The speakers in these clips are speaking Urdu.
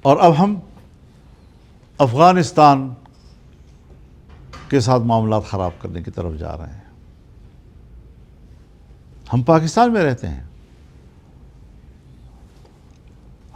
اور اب ہم افغانستان کے ساتھ معاملات خراب کرنے کی طرف جا رہے ہیں۔ ہم پاکستان میں رہتے ہیں،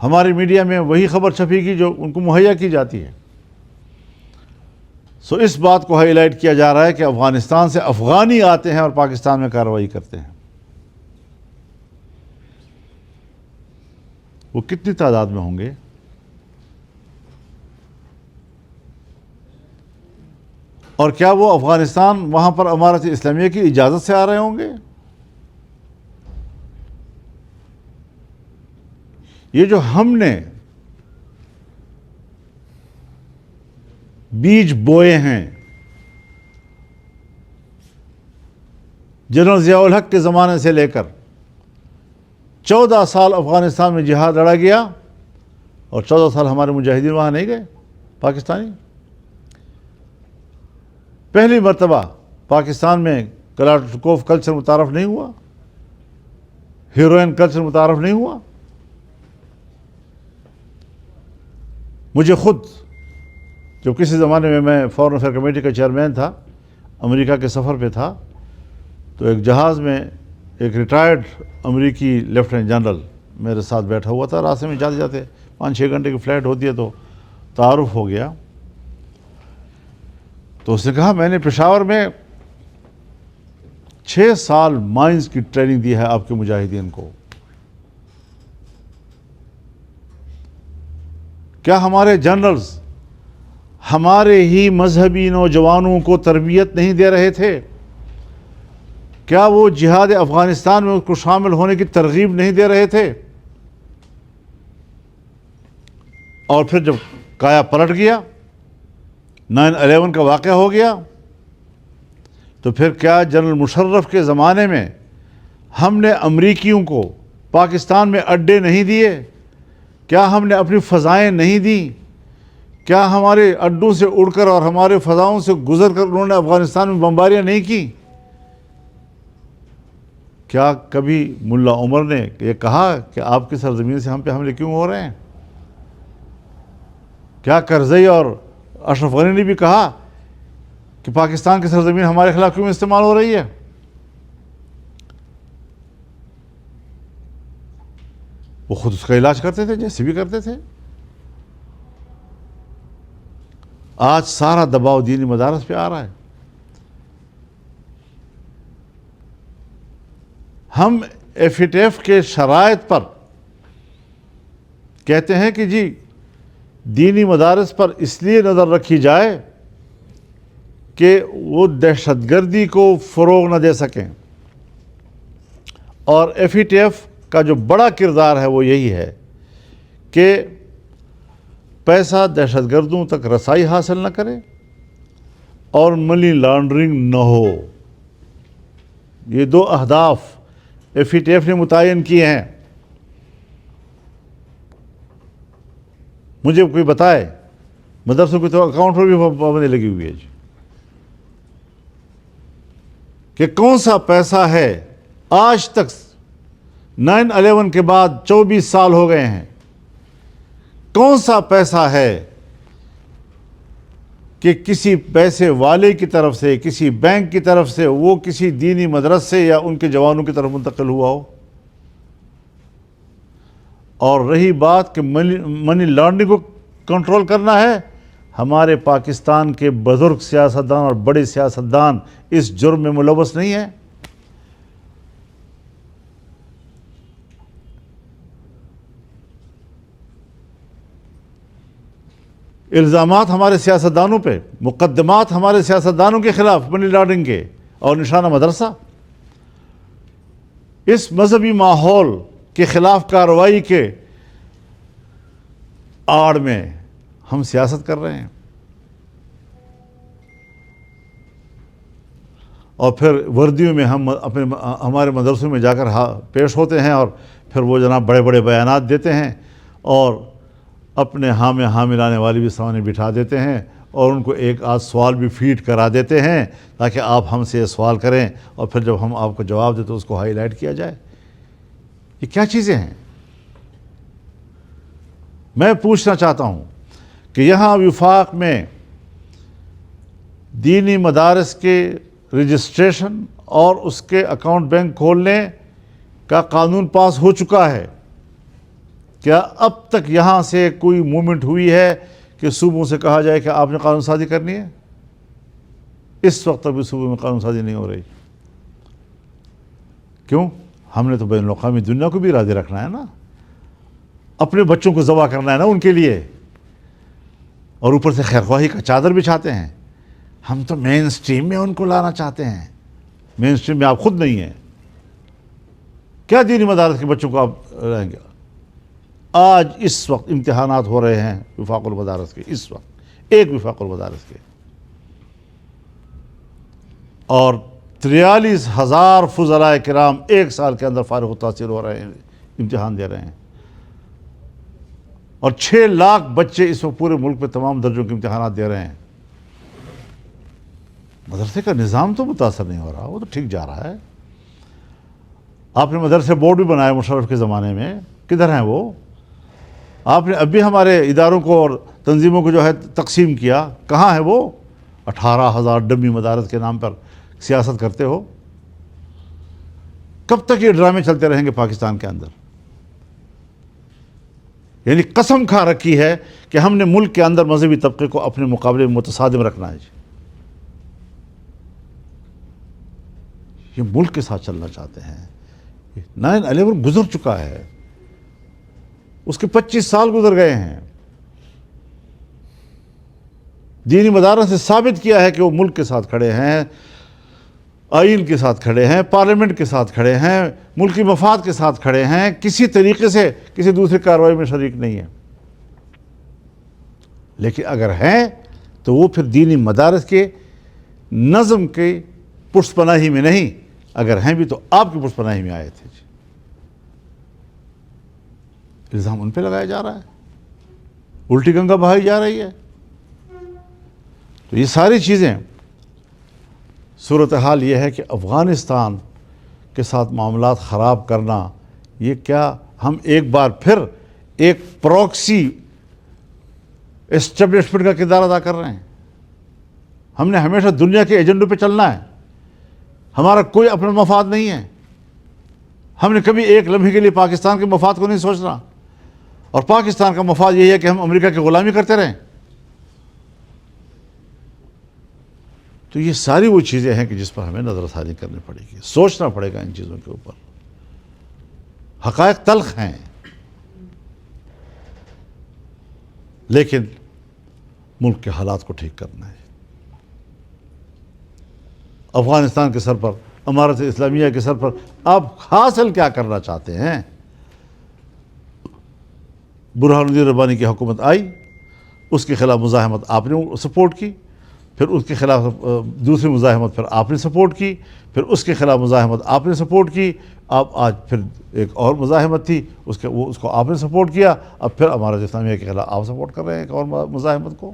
ہماری میڈیا میں وہی خبر چھپے گی جو ان کو مہیا کی جاتی ہے۔ سو اس بات کو ہائی لائٹ کیا جا رہا ہے کہ افغانستان سے افغانی آتے ہیں اور پاکستان میں کارروائی کرتے ہیں۔ وہ کتنی تعداد میں ہوں گے؟ اور کیا وہ افغانستان وہاں پر امارت اسلامیہ کی اجازت سے آ رہے ہوں گے؟ یہ جو ہم نے بیج بوئے ہیں جنرل ضیاء الحق کے زمانے سے لے کر 14 سال افغانستان میں جہاد لڑا گیا، اور 14 سال ہمارے مجاہدین وہاں نہیں گئے پاکستانی۔ پہلی مرتبہ پاکستان میں کلاشنکوف کلچر متعارف نہیں ہوا، ہیروئن کلچر متعارف نہیں ہوا۔ مجھے خود جب کسی زمانے میں فورن افیئر کمیٹی کا چیئرمین تھا، امریکا کے سفر پہ تھا، تو ایک جہاز میں ایک ریٹائرڈ امریکی لیفٹیننٹ جنرل میرے ساتھ بیٹھا ہوا تھا۔ راستے میں جاتے جاتے 5-6 گھنٹے کی فلائٹ ہوتی ہے تو تعارف ہو گیا۔ تو اس نے کہا میں نے پشاور میں 6 سال مائنز کی ٹریننگ دی ہے آپ کے مجاہدین کو، کیا ہمارے جنرلز ہمارے ہی مذہبی نوجوانوں کو تربیت نہیں دے رہے تھے؟ کیا وہ جہاد افغانستان میں اس کو شامل ہونے کی ترغیب نہیں دے رہے تھے؟ اور پھر جب کایا پلٹ گیا، 9/11 کا واقعہ ہو گیا، تو پھر کیا جنرل مشرف کے زمانے میں ہم نے امریکیوں کو پاکستان میں اڈے نہیں دیے؟ کیا ہم نے اپنی فضائیں نہیں دیں؟ کیا ہمارے اڈوں سے اڑ کر اور ہمارے فضاؤں سے گزر کر انہوں نے افغانستان میں بمباریاں نہیں کی؟ کیا کبھی ملا عمر نے یہ کہا کہ آپ کی سرزمین سے ہم پہ حملے کیوں ہو رہے ہیں؟ کیا کرزئی اور اشرف غنی نے بھی کہا کہ پاکستان کی سرزمین ہمارے خلاف کیوں استعمال ہو رہی ہے؟ وہ خود اس کا علاج کرتے تھے جیسے بھی کرتے تھے۔ آج سارا دباؤ دینی مدارس پہ آ رہا ہے۔ ہم FATF کے شرائط پر کہتے ہیں کہ جی دینی مدارس پر اس لیے نظر رکھی جائے کہ وہ دہشت گردی کو فروغ نہ دے سکیں، اور FATF کا جو بڑا کردار ہے وہ یہی ہے کہ پیسہ دہشت گردوں تک رسائی حاصل نہ کرے اور منی لانڈرنگ نہ ہو۔ یہ 2 اہداف FATF نے متعین کیے ہیں۔ مجھے کوئی بتائے مدرسوں کے تو اکاؤنٹ پر بھی پابندی لگی ہوئی ہے جی، کہ کون سا پیسہ ہے آج تک 9/11 کے بعد 24 سال ہو گئے ہیں، کون سا پیسہ ہے کہ کسی پیسے والے کی طرف سے، کسی بینک کی طرف سے وہ کسی دینی مدرسے یا ان کے جوانوں کی طرف منتقل ہوا ہو؟ اور رہی بات کہ منی لانڈرنگ کو کنٹرول کرنا ہے، ہمارے پاکستان کے بزرگ سیاستدان اور بڑے سیاستدان اس جرم میں ملوث نہیں ہیں۔ الزامات ہمارے سیاستدانوں پہ، مقدمات ہمارے سیاستدانوں کے خلاف منی لانڈرنگ کے، اور نشانہ مدرسہ۔ اس مذہبی ماحول کے خلاف کارروائی کے آڑ میں ہم سیاست کر رہے ہیں، اور پھر وردیوں میں ہم ہمارے مدرسوں میں جا کر پیش ہوتے ہیں، اور پھر وہ جناب بڑے بڑے بیانات دیتے ہیں، اور اپنے ہاں میں ہاں ملانے والی بھی سامنے بٹھا دیتے ہیں، اور ان کو ایک آدھ سوال بھی فیڈ کرا دیتے ہیں تاکہ آپ ہم سے یہ سوال کریں، اور پھر جب ہم آپ کو جواب دیں تو اس کو ہائی لائٹ کیا جائے۔ یہ کیا چیزیں ہیں؟ میں پوچھنا چاہتا ہوں کہ یہاں وفاق میں دینی مدارس کے رجسٹریشن اور اس کے اکاؤنٹ بینک کھولنے کا قانون پاس ہو چکا ہے. کیا اب تک یہاں سے کوئی موومنٹ ہوئی ہے کہ صوبوں سے کہا جائے کہ آپ نے قانون سازی کرنی ہے؟ اس وقت ابھی صوبوں میں قانون سازی نہیں ہو رہی. کیوں؟ ہم نے تو بین الاقوامی دنیا کو بھی راضی رکھنا ہے نا، اپنے بچوں کو ذبح کرنا ہے نا ان کے لیے، اور اوپر سے خیرخواہی کا چادر بچھاتے ہیں. ہم تو مین سٹریم میں ان کو لانا چاہتے ہیں. مین سٹریم میں آپ خود نہیں ہیں. کیا دینی مدارس کے بچوں کو آپ رہیں گے؟ آج اس وقت امتحانات ہو رہے ہیں وفاق المدارس کے، اس وقت ایک وفاق المدارس کے، اور 43,000 فضلاء کرام ایک سال کے اندر فارغ التحصیل ہو رہے ہیں، امتحان دے رہے ہیں، اور 6 لاکھ بچے اس وقت پورے ملک میں تمام درجوں کے امتحانات دے رہے ہیں. مدرسے کا نظام تو متاثر نہیں ہو رہا، وہ تو ٹھیک جا رہا ہے. آپ نے مدرسے بورڈ بھی بنائے مشرف کے زمانے میں، کدھر ہیں وہ؟ آپ نے اب بھی ہمارے اداروں کو اور تنظیموں کو جو ہے تقسیم کیا، کہاں ہے وہ؟ 18,000 ڈمی مدارس کے نام پر سیاست کرتے ہو. کب تک یہ ڈرامے چلتے رہیں گے پاکستان کے اندر؟ یعنی قسم کھا رکھی ہے کہ ہم نے ملک کے اندر مذہبی طبقے کو اپنے مقابلے میں متصادم رکھنا ہے. یہ ملک کے ساتھ چلنا چاہتے ہیں. 9/11 گزر چکا ہے، اس کے 25 سال گزر گئے ہیں. دینی مدارس نے ثابت کیا ہے کہ وہ ملک کے ساتھ کھڑے ہیں، آئین کے ساتھ کھڑے ہیں، پارلیمنٹ کے ساتھ کھڑے ہیں، ملکی مفاد کے ساتھ کھڑے ہیں، کسی طریقے سے کسی دوسری کارروائی میں شریک نہیں ہیں. لیکن اگر ہیں تو وہ پھر دینی مدارس کے نظم کے پشت پناہی میں نہیں، اگر ہیں بھی تو آپ کی پشت پناہی میں آئے تھے. الزام ان پہ لگایا جا رہا ہے، الٹی گنگا بہائی جا رہی ہے. تو یہ ساری چیزیں، صورتحال یہ ہے کہ افغانستان کے ساتھ معاملات خراب کرنا، یہ کیا ہم ایک بار پھر ایک پروکسی اسٹیبلشمنٹ کا کردار ادا کر رہے ہیں؟ ہم نے ہمیشہ دنیا کے ایجنڈوں پہ چلنا ہے، ہمارا کوئی اپنا مفاد نہیں ہے. ہم نے کبھی ایک لمحے کے لیے پاکستان کے مفاد کو نہیں سوچنا، اور پاکستان کا مفاد یہی ہے کہ ہم امریکہ کی غلامی کرتے رہیں. تو یہ ساری وہ چیزیں ہیں کہ جس پر ہمیں نظر ثانی کرنی پڑے گی، سوچنا پڑے گا ان چیزوں کے اوپر. حقائق تلخ ہیں، لیکن ملک کے حالات کو ٹھیک کرنا ہے. افغانستان کے سر پر، امارت اسلامیہ کے سر پر آپ حاصل کیا کرنا چاہتے ہیں؟ برہان الدین ربانی کی حکومت آئی، اس کے خلاف مزاحمت آپ نے سپورٹ کی، پھر اس کے خلاف دوسری مزاحمت پھر آپ نے سپورٹ کی، پھر اس کے خلاف مزاحمت آپ نے سپورٹ کی. آپ آج پھر ایک اور مزاحمت تھی، اس کو آپ نے سپورٹ کیا، اب پھر امارت اسلامیہ کے خلاف آپ سپورٹ کر رہے ہیں ایک اور مزاحمت کو.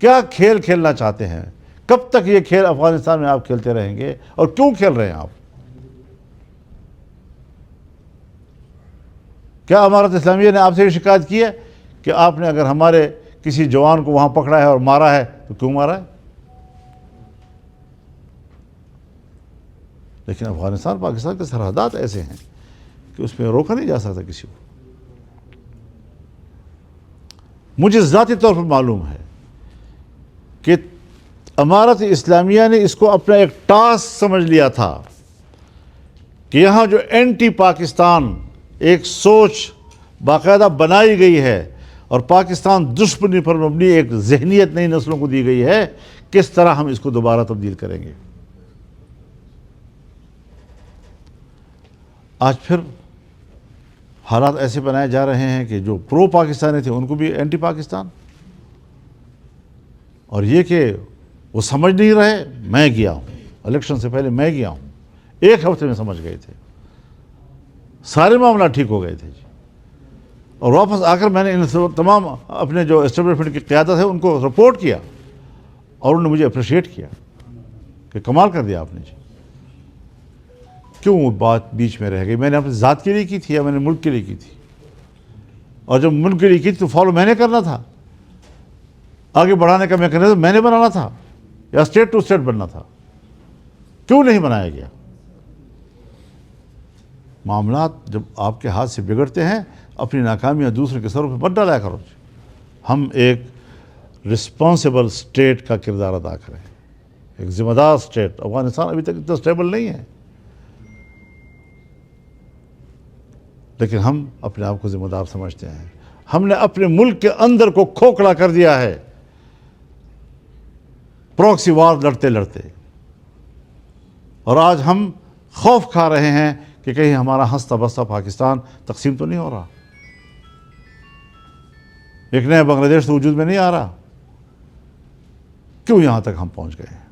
کیا کھیل کھیلنا چاہتے ہیں؟ کب تک یہ کھیل افغانستان میں آپ کھیلتے رہیں گے، اور کیوں کھیل رہے ہیں آپ؟ کیا امارت اسلامیہ نے آپ سے یہ شکایت کی ہے کہ آپ نے اگر ہمارے کسی جوان کو وہاں پکڑا ہے اور مارا ہے تو کیوں مارا ہے؟ لیکن افغانستان پاکستان کے سرحدات ایسے ہیں کہ اس میں روکا نہیں جا سکتا کسی کو. مجھے ذاتی طور پر معلوم ہے کہ امارت اسلامیہ نے اس کو اپنا ایک ٹاسک سمجھ لیا تھا کہ یہاں جو اینٹی پاکستان ایک سوچ باقاعدہ بنائی گئی ہے، اور پاکستان دشمنی پر مبنی ایک ذہنیت نئی نسلوں کو دی گئی ہے، کس طرح ہم اس کو دوبارہ تبدیل کریں گے. آج پھر حالات ایسے بنائے جا رہے ہیں کہ جو پرو پاکستانی تھے ان کو بھی اینٹی پاکستان، اور یہ کہ وہ سمجھ نہیں رہے. میں گیا ہوں الیکشن سے پہلے، میں گیا ہوں، 1 ہفتے میں سمجھ گئے تھے، سارے معاملات ٹھیک ہو گئے تھے جی. اور واپس آ کر میں نے ان تمام اپنے جو اسٹیبلشمنٹ کی قیادت ہے ان کو رپورٹ کیا، اور انہوں نے مجھے اپریشیٹ کیا کہ کمال کر دیا آپ نے جی. کیوں وہ بات بیچ میں رہ گئی؟ میں نے اپنی ذات کے لیے کی تھی یا میں نے ملک کے لیے کی تھی؟ اور جب ملک کے لیے کی تو فالو میں نے کرنا تھا، آگے بڑھانے کا میکنزم میں نے بنانا تھا، یا اسٹیٹ ٹو اسٹیٹ بننا تھا، کیوں نہیں بنایا گیا؟ معاملات جب آپ کے ہاتھ سے بگڑتے ہیں اپنی ناکامیاں دوسرے کے سروں پہ مت ڈالا کرو۔ ہم ایک رسپانسیبل اسٹیٹ کا کردار ادا کریں، ایک ذمہ دار اسٹیٹ۔ افغانستان ابھی تک اتنا اسٹیبل نہیں ہے، لیکن ہم اپنے آپ کو ذمہ دار سمجھتے ہیں۔ ہم نے اپنے ملک کے اندر کو کھوکھلا کر دیا ہے پراکسی وار لڑتے لڑتے، اور آج ہم خوف کھا رہے ہیں کہ کہیں ہمارا ہنستا بستا پاکستان تقسیم تو نہیں ہو رہا، ایک نیا بنگلہ دیش تو وجود میں نہیں آ رہا۔ کیوں یہاں تک ہم پہنچ گئے ہیں؟